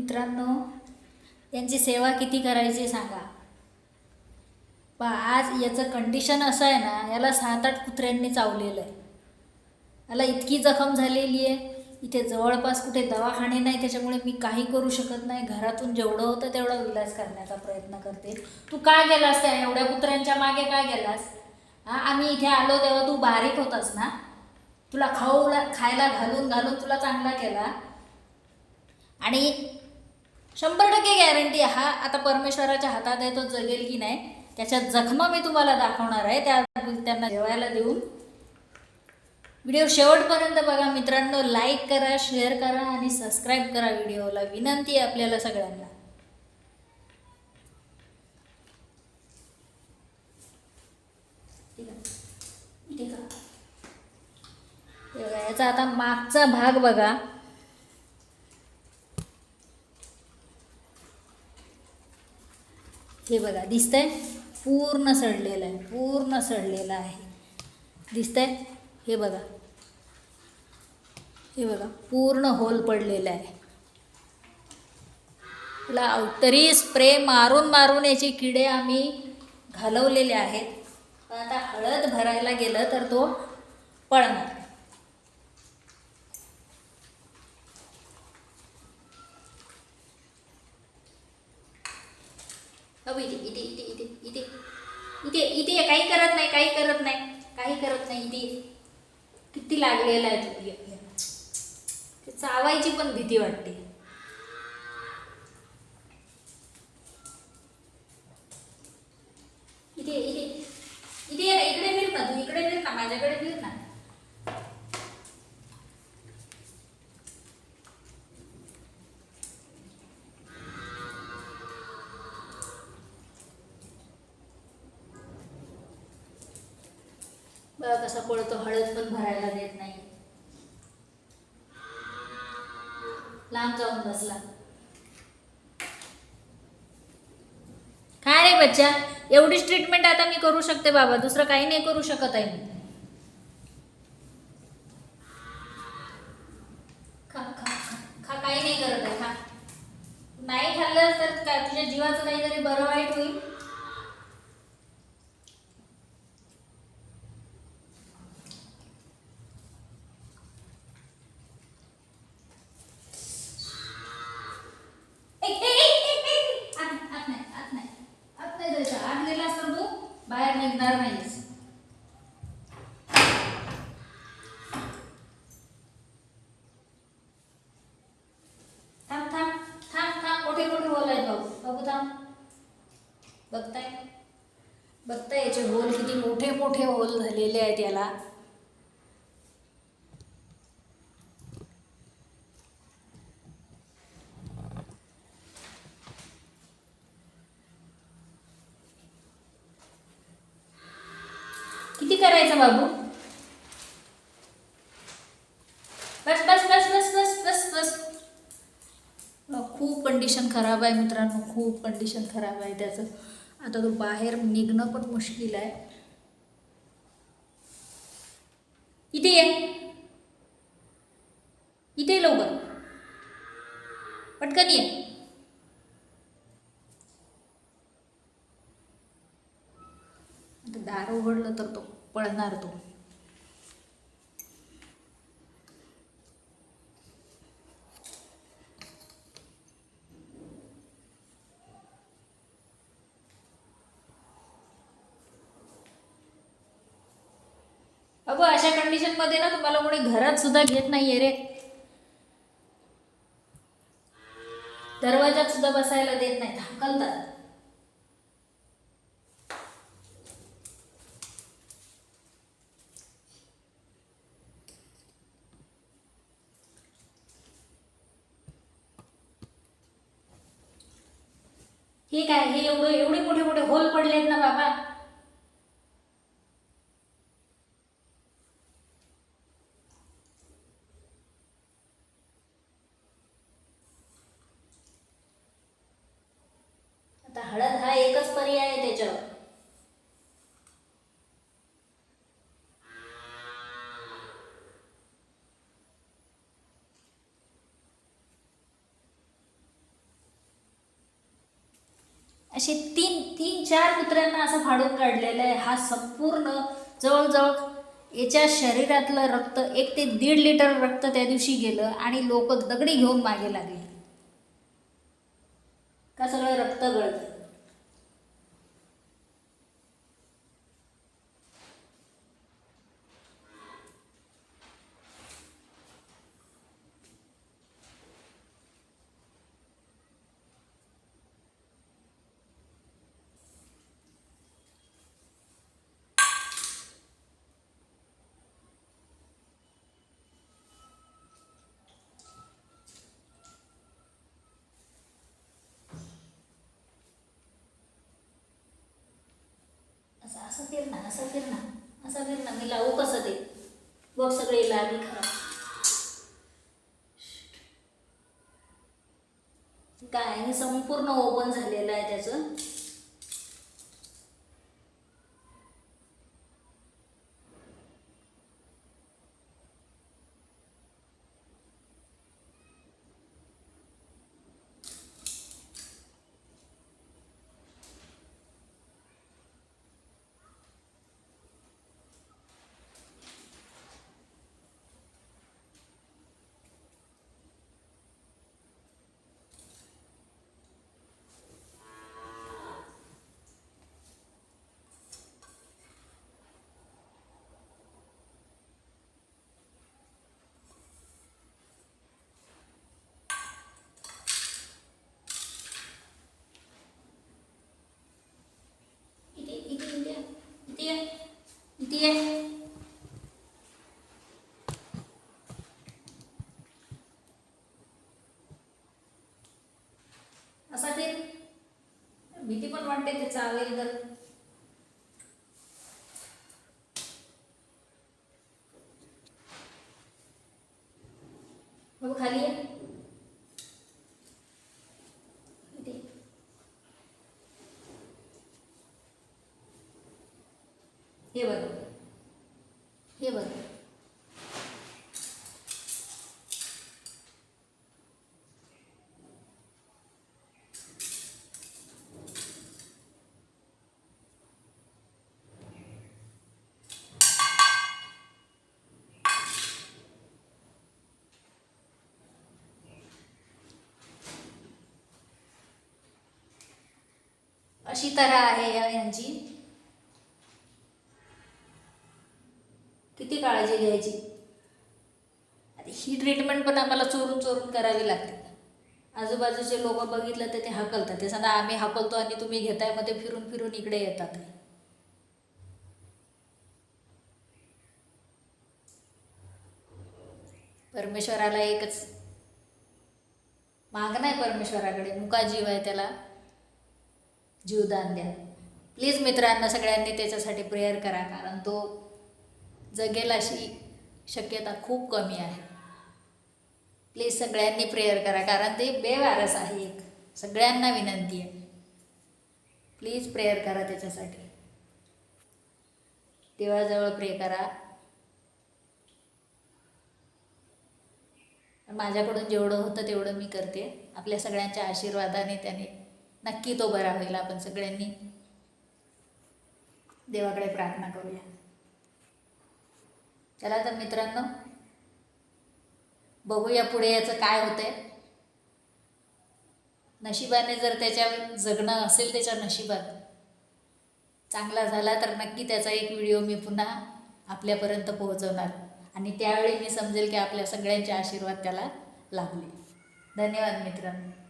मित्रांनो, यांची सेवा किती करायची सांगा. पा आज याचं कंडिशन असं आहे ना, याला 7-8 कुत्र्यांनी चावलेलं आहे. याला इतकी जखम झालेली आहे. इथे जवळपास कुठे दवाखाने नाही, त्याच्यामुळे मी काही करू शकत नाही. घरातून जेवढं होतं तेवढा इलाज करण्याचा प्रयत्न करते. तू का गेलास त्या एवढ्या कुत्र्यांच्या मागे का गेलास? आम्ही इथे आलो तेव्हा तू बारीक होतास ना, तुला खायला घालून घालून तुला चांगला केला. आणि 100% गॅरंटी हा आता परमेश्वराच्या हातात आहे, तो जगेल की नाही त्याच्या जखमा मी तुम्हाला दाखवणार आहे. त्यांना जेवायला देऊन व्हिडिओ शेवटपर्यंत बघा मित्रांनो. लाईक करा, शेअर करा आणि सबस्क्राईब करा व्हिडिओला, विनंती आहे आपल्याला सगळ्यांना. ठीक आहे, याचा आता मागचा भाग बघा. हे बघा, दिसतंय पूर्ण सडलेलं आहे, पूर्ण सडलेलं आहे. दिसतंय? हे बघा, हे बघा पूर्ण होल पडलेलं आहे. त्याला तरी स्प्रे मारून मारून याचे किडे आम्ही घालवलेले आहेत. पण आता हळद भरायला गेलं तर तो पळणार. इथे इथे इथे इथे इथे इथे इथे काही करत नाही, काही करत नाही, काही करत नाही. इथे किती लागलेला आहे तुम्ही. ते चावायची पण भीती वाटते. इथे इथे इथे इकडे फिर ना, तू इकडे फिर ना, माझ्याकडे फिर ना. बघा कसा पळतो, हळद पण भरायला देत नाही. लांब जाऊन बसला. काय रे बच्चा, एवढीच ट्रीटमेंट आता मी करू शकते बाबा, दुसरं काही नाही करू शकत आहे मी. खा खा खा, काही नाही करत आहे, खा. नाही खाल्लं तर काय तुझ्या जीवाचं काहीतरी बरं वाईट होईल. बाहेर निघणार नाहीस. थांब थांब थांब थांब, मोठे मोठे होल आहेत बाबू. बाबू थांब. बघताय बघताय याचे होल किती मोठे मोठे होल झालेले आहेत याला. किती करायचं बाबू? बस बस बस बस बस बस बस. खूप कंडिशन खराब आहे मित्रांनो, खूप कंडिशन खराब आहे त्याचं. आता तो बाहेर निघणं पण मुश्किल आहे. इथे ये, इथे लवकर, पटकन ये. दार उघडलं तर तो पळणार. तो अगो अशा कंडिशन मध्ये ना तुम्हाला कोणी घरात सुद्धा घेत नाहीये रे. दरवाजात सुद्धा बसायला देत नाही, हाकलतात. हे काय, हे एवढे मोठे मोठे होल पडलेत ना बाबा. आता हळद हा एकच पर्याय आहे त्याच्यावर. असे तीन तीन चार कुत्र्यांना असं फाडून काढलेलं आहे. हा संपूर्ण जवळजवळ याच्या शरीरातलं रक्त 1 ते 1.5 लिटर रक्त त्या दिवशी गेलं आणि लोक दगडी घेऊन मागे लागले का सगळं रक्त गळतं. असं असं फिर ना, असं फिर ना, असं फिर ना. मी लावू कसं ते बघ, सगळे लागली खराब. काय हे संपूर्ण ओपन झालेलं आहे त्याचं. इथे इथे इथे इथे इथे असा फिर. भीती पण वाटते ते चावेल तर. बघ खाली आहे इथे. हे बघ, हे बघ. अशी तऱ्हा आहे यांची. किती काळजी घ्यायची. आता ही ट्रीटमेंट पण आम्हाला चोरून चोरून करावी लागते. आजूबाजूचे लोक बघितलं तर ते हाकलतात. ते सांगा आम्ही हाकलतो आणि तुम्ही घेताय, मग ते फिरून फिरून इकडे येतात. परमेश्वराला एकच मागणं आहे, परमेश्वराकडे मुका जीव आहे त्याला जीवदान द्या. प्लीज मित्रांनो, सगळ्यांनी त्याच्यासाठी प्रेयर करा, कारण तो जगेल अशी शक्यता खूप कमी आहे. प्लीज सगळ्यांनी प्रेयर करा, कारण ते बेवारस आहे. एक सगळ्यांना विनंती आहे, प्लीज प्रेयर करा त्याच्यासाठी. देवाजवळ प्रे करा. माझ्याकडून जेवढं होतं तेवढं मी करते. आपल्या सगळ्यांच्या आशीर्वादाने त्याने नक्की तो बरा होईल. आपण सगळ्यांनी देवाकडे प्रार्थना करूया. चला तर मित्रांनो, बघूया पुढे याचं काय होतंय. नशिबाने जर त्याच्या जगणं असेल, त्याच्या नशिबात चांगला झाला तर नक्की त्याचा एक व्हिडिओ मी पुन्हा आपल्यापर्यंत पोहोचवणार, आणि त्यावेळी मी समजेल की आपल्या सगळ्यांचे आशीर्वाद त्याला लाभले. धन्यवाद मित्रांनो.